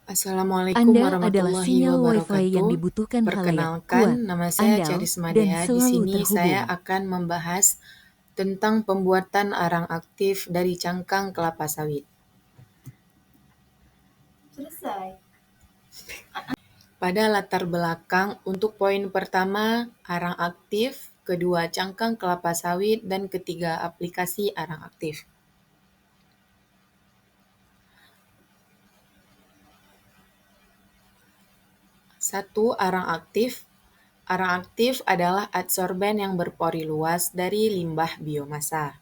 Assalamualaikum Anda adalah warahmatullahi sinyal Wi-Fi yang wabarakatuh. dibutuhkan khalayak, Perkenalkan, kuat, nama saya andal, Charis dan Madea. Di selalu sini saya terhubung. akan membahas tentang pembuatan arang aktif dari cangkang kelapa sawit. Pada latar belakang, untuk poin pertama, arang aktif, kedua cangkang kelapa sawit, dan ketiga aplikasi arang aktif. Satu, arang aktif. Arang aktif adalah adsorben yang berpori luas dari limbah biomasa.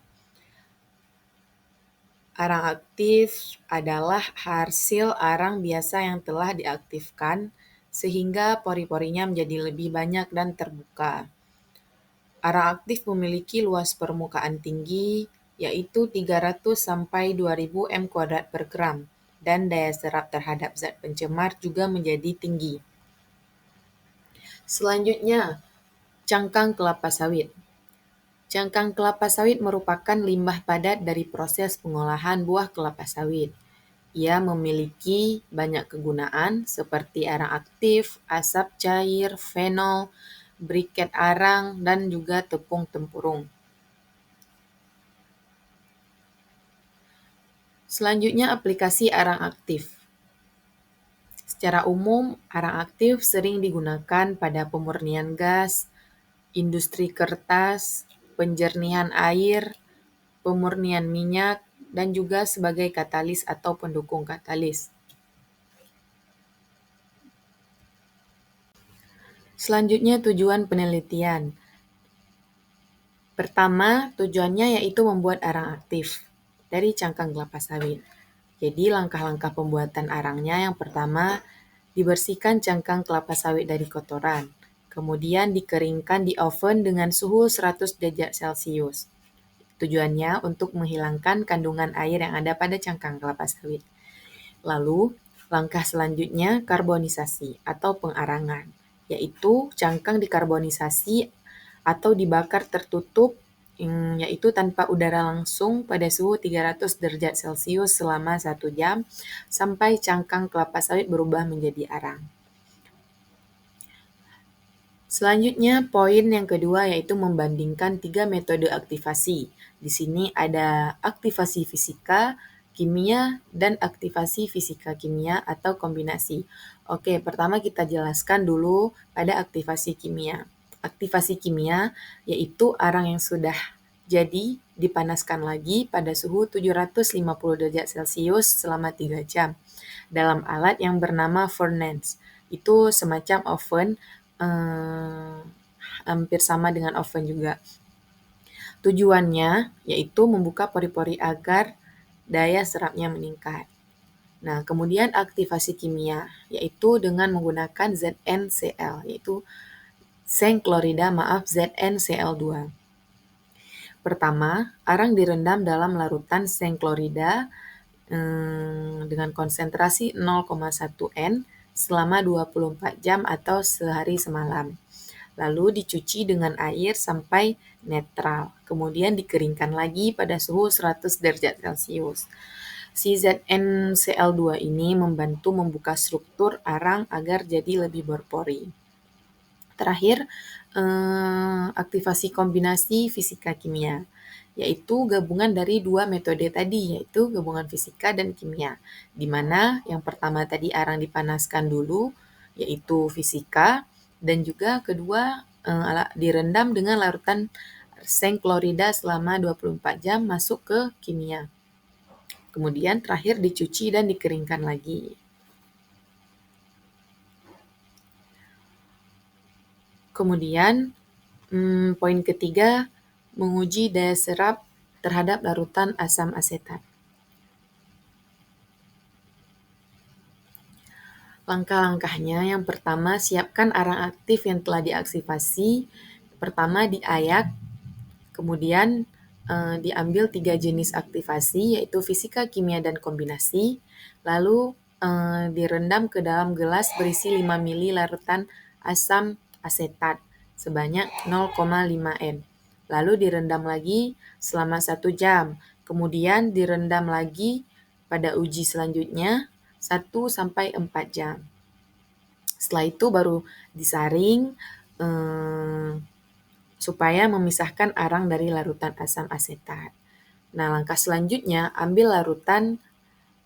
Arang aktif adalah hasil arang biasa yang telah diaktifkan sehingga pori-porinya menjadi lebih banyak dan terbuka. Arang aktif memiliki luas permukaan tinggi, yaitu 300 sampai 2000 m² per gram, dan daya serap terhadap zat pencemar juga menjadi tinggi. Selanjutnya, cangkang kelapa sawit. Cangkang kelapa sawit merupakan limbah padat dari proses pengolahan buah kelapa sawit. Ia memiliki banyak kegunaan seperti arang aktif, asap cair, fenol, briket arang, dan juga tepung tempurung. Selanjutnya, aplikasi arang aktif. Secara umum, arang aktif sering digunakan pada pemurnian gas, industri kertas, penjernihan air, pemurnian minyak, dan juga sebagai katalis atau pendukung katalis. Selanjutnya, tujuan penelitian. Pertama, tujuannya yaitu membuat arang aktif dari cangkang kelapa sawit. Jadi, langkah-langkah pembuatan arangnya yang pertama, dibersihkan cangkang kelapa sawit dari kotoran. Kemudian dikeringkan di oven dengan suhu 100 derajat Celcius. Tujuannya untuk menghilangkan kandungan air yang ada pada cangkang kelapa sawit. Lalu, langkah selanjutnya karbonisasi atau pengarangan, yaitu cangkang dikarbonisasi atau dibakar tertutup, yaitu tanpa udara langsung pada suhu 300 derajat Celcius selama 1 jam sampai cangkang kelapa sawit berubah menjadi arang. Selanjutnya, poin yang kedua yaitu membandingkan 3 metode aktivasi. Di sini ada aktivasi fisika, kimia, dan aktivasi fisika-kimia atau kombinasi. Oke, pertama kita jelaskan dulu pada aktivasi kimia. Aktivasi kimia yaitu arang yang sudah jadi dipanaskan lagi pada suhu 750 derajat Celcius selama 3 jam dalam alat yang bernama furnace. Itu semacam oven, hampir sama dengan oven juga. Tujuannya yaitu membuka pori-pori agar daya serapnya meningkat. Nah, kemudian aktivasi kimia, yaitu dengan menggunakan ZnCl, yaitu seng klorida ZnCl2. Pertama, arang direndam dalam larutan seng klorida dengan konsentrasi 0,1 N selama 24 jam atau sehari semalam. Lalu dicuci dengan air sampai netral, kemudian dikeringkan lagi pada suhu 100 derajat Celcius. Si ZnCl2 ini membantu membuka struktur arang agar jadi lebih berpori. Terakhir, aktivasi kombinasi fisika kimia, yaitu gabungan dari dua metode tadi, yaitu gabungan fisika dan kimia, di mana yang pertama tadi arang dipanaskan dulu, yaitu fisika, dan juga kedua direndam dengan larutan seng klorida selama 24 jam masuk ke kimia. Kemudian terakhir dicuci dan dikeringkan lagi. Kemudian poin ketiga, menguji daya serap terhadap larutan asam asetat. Langkah-langkahnya, yang pertama, siapkan arang aktif yang telah diaktifasi. Pertama, diayak, kemudian diambil 3 jenis aktivasi, yaitu fisika, kimia, dan kombinasi. Lalu direndam ke dalam gelas berisi 5 ml larutan asam asetat sebanyak 0,5 N. Lalu direndam lagi selama 1 jam. Kemudian direndam lagi pada uji selanjutnya 1-4 jam. Setelah itu baru disaring supaya memisahkan arang dari larutan asam asetat. Nah, langkah selanjutnya ambil larutan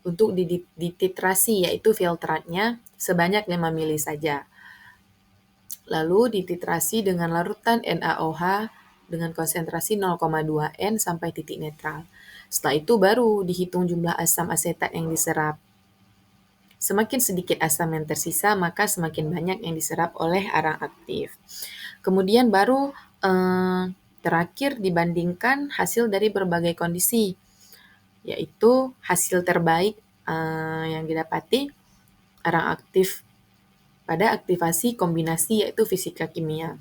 untuk dititrasi, yaitu filtratnya sebanyak 5 mili saja. Lalu dititrasi dengan larutan NaOH dengan konsentrasi 0,2 N sampai titik netral. Setelah itu baru dihitung jumlah asam asetat yang diserap. Semakin sedikit asam yang tersisa, maka semakin banyak yang diserap oleh arang aktif. Kemudian baru terakhir dibandingkan hasil dari berbagai kondisi, yaitu hasil terbaik yang didapati arang aktif pada aktivasi kombinasi yaitu fisika kimia.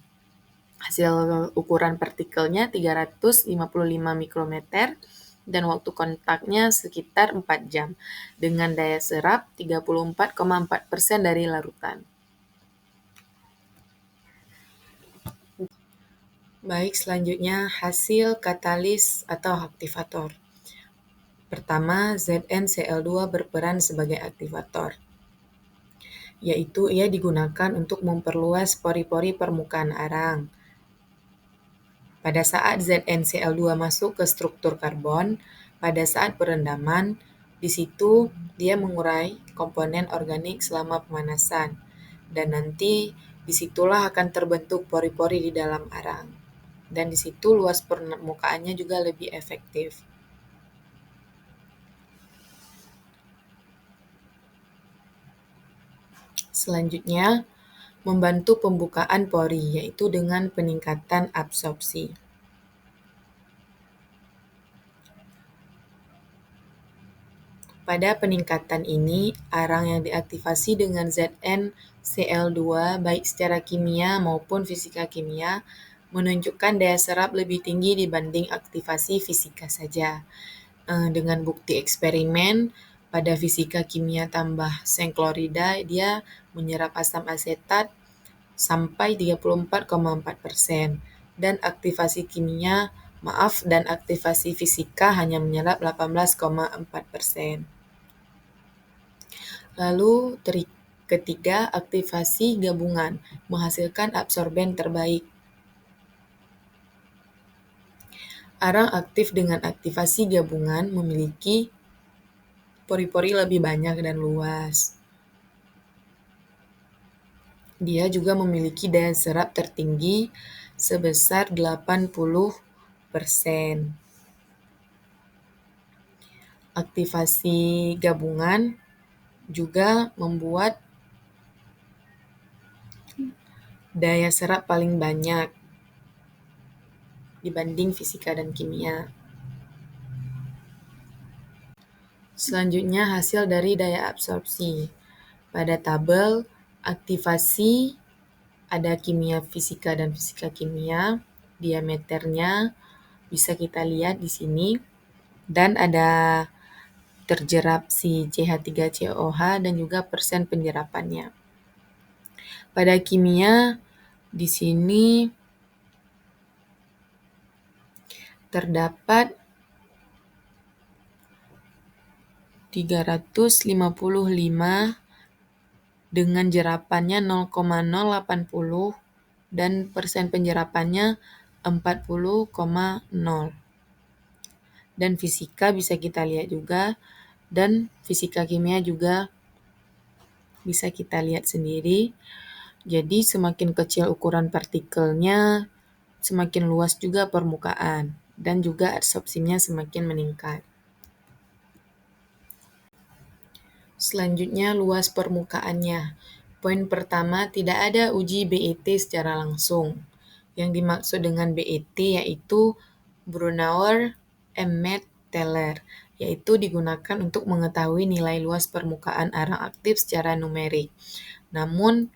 Hasil ukuran partikelnya 355 mikrometer dan waktu kontaknya sekitar 4 jam dengan daya serap 34,4% dari larutan. Baik, selanjutnya hasil katalis atau aktivator. Pertama, ZnCl2 berperan sebagai aktivator, yaitu ia digunakan untuk memperluas pori-pori permukaan arang. Pada saat ZnCl2 masuk ke struktur karbon, pada saat perendaman, di situ dia mengurai komponen organik selama pemanasan, dan nanti disitulah akan terbentuk pori-pori di dalam arang. Dan di situ luas permukaannya juga lebih efektif. Selanjutnya, membantu pembukaan pori, yaitu dengan peningkatan absorpsi. Pada peningkatan ini, arang yang diaktifasi dengan ZnCl2 baik secara kimia maupun fisika kimia menunjukkan daya serap lebih tinggi dibanding aktivasi fisika saja. Dengan bukti eksperimen, pada fisika kimia tambah seng klorida, dia menyerap asam asetat sampai 34,4%, dan aktivasi fisika hanya menyerap 18,4%. Lalu ketiga, aktivasi gabungan menghasilkan absorben terbaik. Arang aktif dengan aktivasi gabungan memiliki pori-pori lebih banyak dan luas. Dia juga memiliki daya serap tertinggi sebesar 80%. Aktivasi gabungan juga membuat daya serap paling banyak dibanding fisika dan kimia. Selanjutnya hasil dari daya absorpsi. Pada tabel aktivasi ada kimia fisika dan fisika kimia, diameternya bisa kita lihat di sini, dan ada terjerap si CH3COH dan juga persen penyerapannya. Pada kimia di sini terdapat 355 dengan jerapannya 0,080 dan persen penyerapannya 40,0. Dan fisika bisa kita lihat juga, dan fisika kimia juga bisa kita lihat sendiri. Jadi semakin kecil ukuran partikelnya, semakin luas juga permukaan, dan juga absorpsinya semakin meningkat. Selanjutnya, luas permukaannya. Poin pertama, tidak ada uji BET secara langsung. Yang dimaksud dengan BET yaitu Brunauer Emmet Teller, yaitu digunakan untuk mengetahui nilai luas permukaan arang aktif secara numerik. Namun,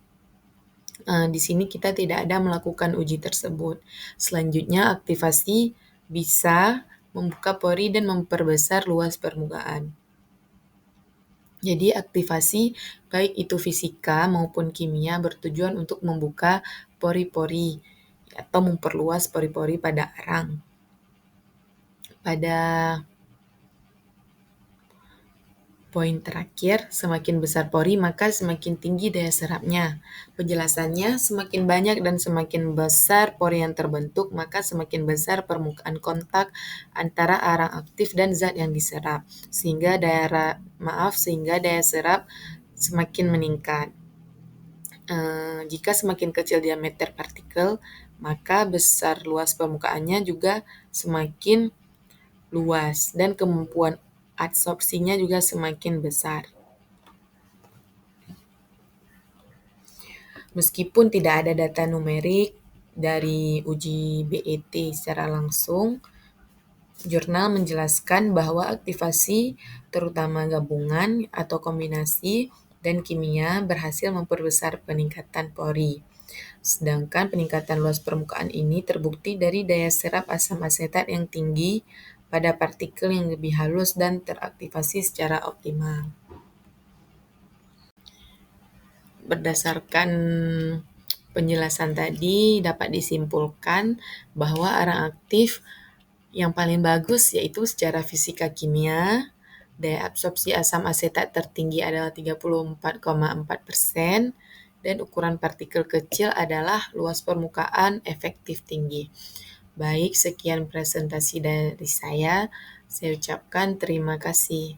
di sini kita tidak ada melakukan uji tersebut. Selanjutnya, aktivasi bisa membuka pori dan memperbesar luas permukaan. Jadi aktivasi baik itu fisika maupun kimia bertujuan untuk membuka pori-pori atau memperluas pori-pori pada arang. Pada Poin terakhir, semakin besar pori maka semakin tinggi daya serapnya. Penjelasannya, semakin banyak dan semakin besar pori yang terbentuk, maka semakin besar permukaan kontak antara arang aktif dan zat yang diserap, sehingga daya serap semakin meningkat. Jika semakin kecil diameter partikel, maka besar luas permukaannya juga semakin luas dan kemampuan adsorpsinya juga semakin besar. Meskipun tidak ada data numerik dari uji BET secara langsung, jurnal menjelaskan bahwa aktivasi, terutama gabungan atau kombinasi, dan kimia berhasil memperbesar peningkatan pori. Sedangkan peningkatan luas permukaan ini terbukti dari daya serap asam asetat yang tinggi pada partikel yang lebih halus dan teraktivasi secara optimal. Berdasarkan penjelasan tadi dapat disimpulkan bahwa arang aktif yang paling bagus yaitu secara fisika kimia, daya absorpsi asam asetat tertinggi adalah 34,4% dan ukuran partikel kecil adalah luas permukaan efektif tinggi. Baik, sekian presentasi dari saya. Saya ucapkan terima kasih.